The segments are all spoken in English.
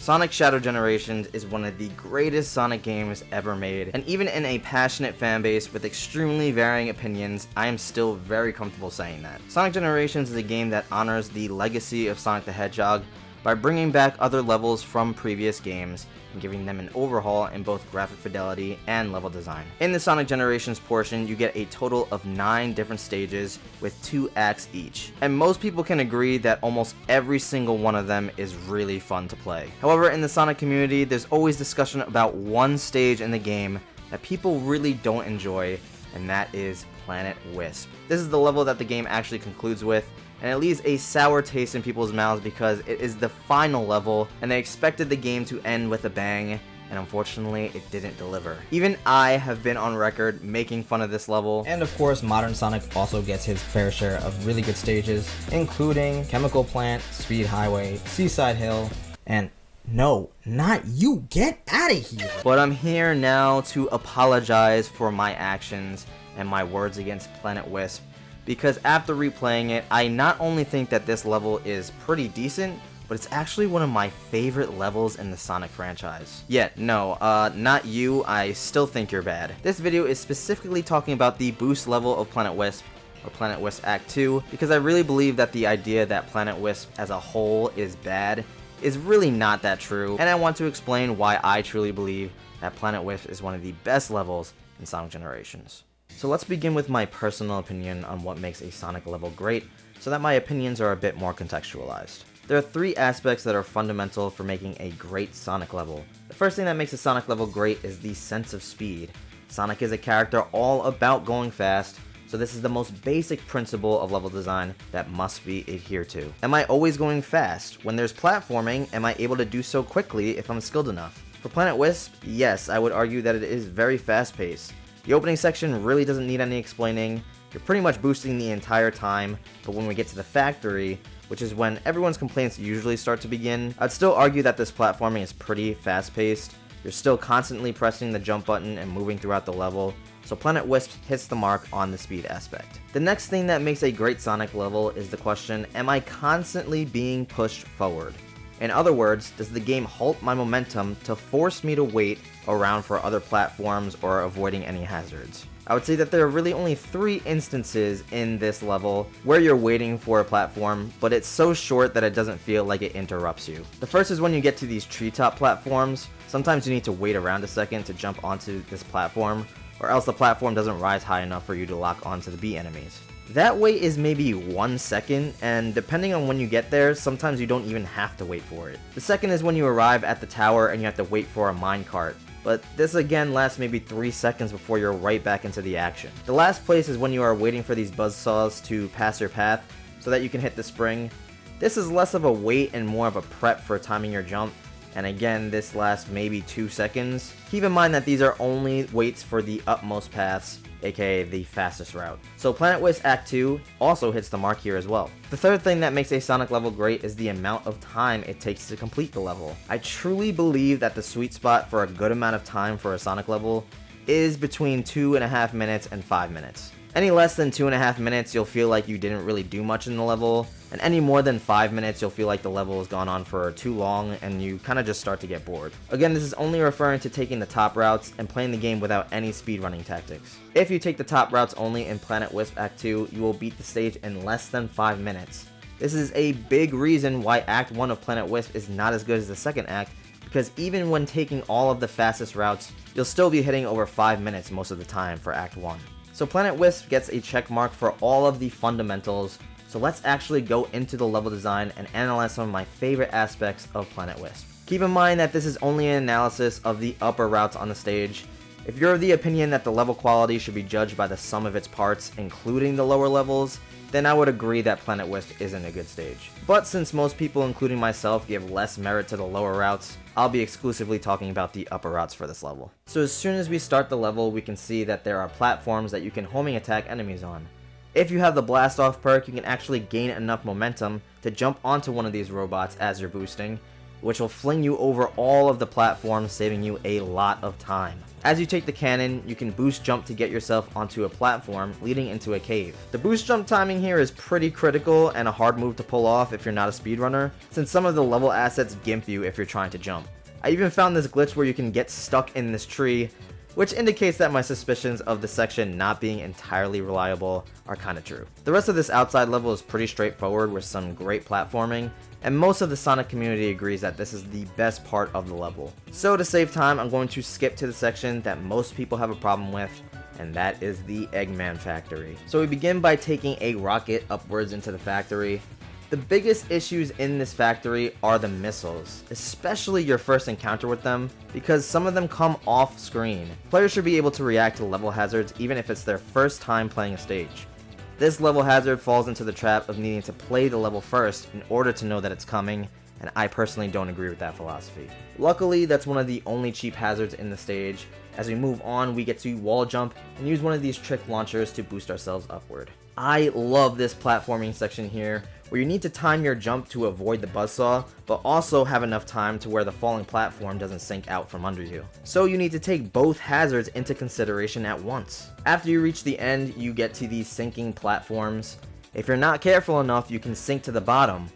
Sonic Shadow Generations is one of the greatest Sonic games ever made, and even in a passionate fanbase with extremely varying opinions, I am still very comfortable saying that. Sonic Generations is a game that honors the legacy of Sonic the Hedgehog by bringing back other levels from previous games and giving them an overhaul in both graphic fidelity and level design. In the Sonic Generations portion, you get a total of 9 different stages with 2 acts each, and most people can agree that almost every single one of them is really fun to play. However, in the Sonic community, there's always discussion about one stage in the game that people really don't enjoy, and that is Planet Wisp. This is the level that the game actually concludes with, and it leaves a sour taste in people's mouths because it is the final level and they expected the game to end with a bang, and unfortunately it didn't deliver. Even I have been on record making fun of this level. And of course, Modern Sonic also gets his fair share of really good stages, including Chemical Plant, Speed Highway, Seaside Hill, and no, not you, get out of here! But I'm here now to apologize for my actions and my words against Planet Wisp, because after replaying it, I not only think that this level is pretty decent, but it's actually one of my favorite levels in the Sonic franchise. Yeah, no, not you, I still think you're bad. This video is specifically talking about the boost level of Planet Wisp, or Planet Wisp Act 2, because I really believe that the idea that Planet Wisp as a whole is bad is really not that true, and I want to explain why I truly believe that Planet Wisp is one of the best levels in Sonic Generations. So let's begin with my personal opinion on what makes a Sonic level great, so that my opinions are a bit more contextualized. There are 3 aspects that are fundamental for making a great Sonic level. The first thing that makes a Sonic level great is the sense of speed. Sonic is a character all about going fast, so this is the most basic principle of level design that must be adhered to. Am I always going fast? When there's platforming, am I able to do so quickly if I'm skilled enough? For Planet Wisp, yes, I would argue that it is very fast-paced. The opening section really doesn't need any explaining. You're pretty much boosting the entire time, but when we get to the factory, which is when everyone's complaints usually start to begin, I'd still argue that this platforming is pretty fast-paced. You're still constantly pressing the jump button and moving throughout the level, so Planet Wisp hits the mark on the speed aspect. The next thing that makes a great Sonic level is the question, am I constantly being pushed forward? In other words, does the game halt my momentum to force me to wait around for other platforms or avoiding any hazards? I would say that there are really only 3 instances in this level where you're waiting for a platform, but it's so short that it doesn't feel like it interrupts you. The first is when you get to these treetop platforms. Sometimes you need to wait around a second to jump onto this platform, or else the platform doesn't rise high enough for you to lock onto the B enemies. That wait is maybe 1 second, and depending on when you get there, sometimes you don't even have to wait for it. The second is when you arrive at the tower and you have to wait for a minecart, but this again lasts maybe 3 seconds before you're right back into the action. The last place is when you are waiting for these buzzsaws to pass your path so that you can hit the spring. This is less of a wait and more of a prep for timing your jump, and again this lasts maybe 2 seconds. Keep in mind that these are only waits for the utmost paths, aka the fastest route. So Planet Wisp Act 2 also hits the mark here as well. The third thing that makes a Sonic level great is the amount of time it takes to complete the level. I truly believe that the sweet spot for a good amount of time for a Sonic level is between 2.5 minutes and 5 minutes. Any less than 2.5 minutes, you'll feel like you didn't really do much in the level, and any more than 5 minutes, you'll feel like the level has gone on for too long, and you kind of just start to get bored. Again, this is only referring to taking the top routes and playing the game without any speedrunning tactics. If you take the top routes only in Planet Wisp Act 2, you will beat the stage in less than 5 minutes. This is a big reason why Act 1 of Planet Wisp is not as good as the second act, because even when taking all of the fastest routes, you'll still be hitting over 5 minutes most of the time for Act 1. So Planet Wisp gets a check mark for all of the fundamentals, so let's actually go into the level design and analyze some of my favorite aspects of Planet Wisp. Keep in mind that this is only an analysis of the upper routes on the stage. If you're of the opinion that the level quality should be judged by the sum of its parts, including the lower levels, then I would agree that Planet Wisp isn't a good stage. But since most people, including myself, give less merit to the lower routes, I'll be exclusively talking about the upper routes for this level. So as soon as we start the level, we can see that there are platforms that you can homing attack enemies on. If you have the blast off perk, you can actually gain enough momentum to jump onto one of these robots as you're boosting, which will fling you over all of the platforms, saving you a lot of time. As you take the cannon, you can boost jump to get yourself onto a platform leading into a cave. The boost jump timing here is pretty critical and a hard move to pull off if you're not a speedrunner, since some of the level assets gimp you if you're trying to jump. I even found this glitch where you can get stuck in this tree, which indicates that my suspicions of the section not being entirely reliable are kinda true. The rest of this outside level is pretty straightforward with some great platforming, and most of the Sonic community agrees that this is the best part of the level. So to save time, I'm going to skip to the section that most people have a problem with, and that is the Eggman factory. So we begin by taking a rocket upwards into the factory. The biggest issues in this factory are the missiles, especially your first encounter with them, because some of them come off screen. Players should be able to react to level hazards even if it's their first time playing a stage. This level hazard falls into the trap of needing to play the level first in order to know that it's coming, and I personally don't agree with that philosophy. Luckily, that's one of the only cheap hazards in the stage. As we move on, we get to wall jump and use one of these trick launchers to boost ourselves upward. I love this platforming section here, where you need to time your jump to avoid the buzzsaw, but also have enough time to where the falling platform doesn't sink out from under you. So you need to take both hazards into consideration at once. After you reach the end, you get to these sinking platforms. If you're not careful enough, you can sink to the bottom.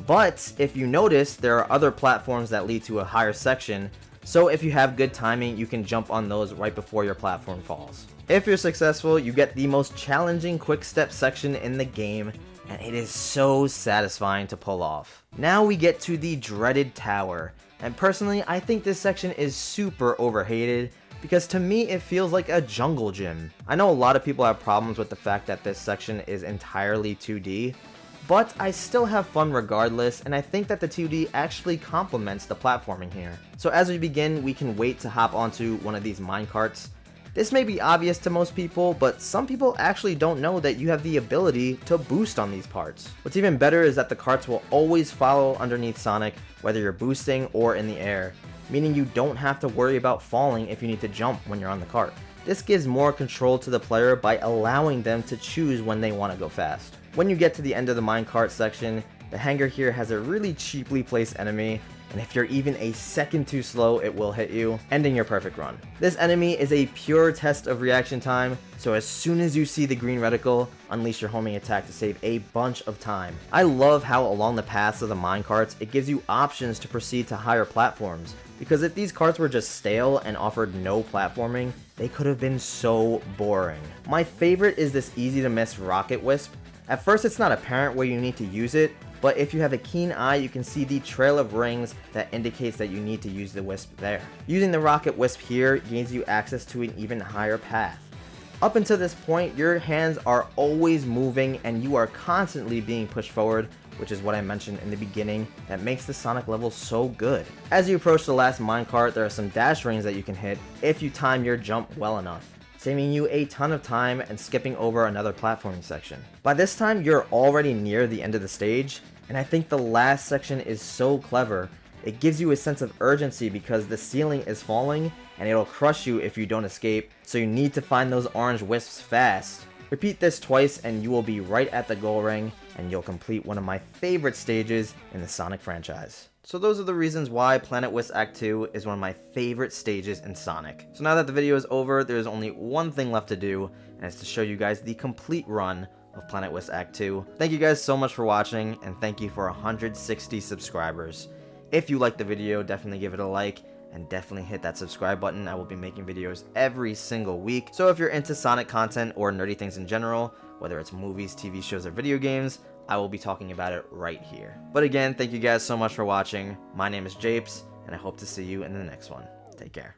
But if you notice, there are other platforms that lead to a higher section, so if you have good timing, you can jump on those right before your platform falls. If you're successful, you get the most challenging quick step section in the game, and it is so satisfying to pull off. Now we get to the dreaded tower, and personally I think this section is super overhated because to me it feels like a jungle gym. I know a lot of people have problems with the fact that this section is entirely 2D, but I still have fun regardless, and I think that the 2D actually complements the platforming here. So as we begin, we can wait to hop onto one of these minecarts. This may be obvious to most people, but some people actually don't know that you have the ability to boost on these parts. What's even better is that the carts will always follow underneath Sonic, whether you're boosting or in the air, meaning you don't have to worry about falling if you need to jump when you're on the cart. This gives more control to the player by allowing them to choose when they want to go fast. When you get to the end of the minecart section, the hangar here has a really cheaply placed enemy, and if you're even a second too slow, it will hit you, ending your perfect run. This enemy is a pure test of reaction time, so as soon as you see the green reticle, unleash your homing attack to save a bunch of time. I love how along the paths of the minecarts, it gives you options to proceed to higher platforms, because if these carts were just stale and offered no platforming, they could have been so boring. My favorite is this easy to miss rocket wisp. At first it's not apparent where you need to use it, but if you have a keen eye, you can see the trail of rings that indicates that you need to use the wisp there. Using the rocket wisp here gains you access to an even higher path. Up until this point, your hands are always moving and you are constantly being pushed forward, which is what I mentioned in the beginning that makes the Sonic level so good. As you approach the last minecart, there are some dash rings that you can hit if you time your jump well enough, saving you a ton of time and skipping over another platforming section. By this time, you're already near the end of the stage, and I think the last section is so clever. It gives you a sense of urgency because the ceiling is falling and it'll crush you if you don't escape, so you need to find those orange wisps fast. Repeat this twice and you will be right at the goal ring, and you'll complete one of my favorite stages in the Sonic franchise. So those are the reasons why Planet Wisp Act 2 is one of my favorite stages in Sonic. So now that the video is over, there's only one thing left to do, and it's to show you guys the complete run of Planet Wisp Act 2. Thank you guys so much for watching, and thank you for 160 subscribers. If you liked the video, definitely give it a like, and definitely hit that subscribe button. I will be making videos every single week. So if you're into Sonic content or nerdy things in general, whether it's movies, TV shows, or video games, I will be talking about it right here. But again, thank you guys so much for watching. My name is Japes, and I hope to see you in the next one. Take care.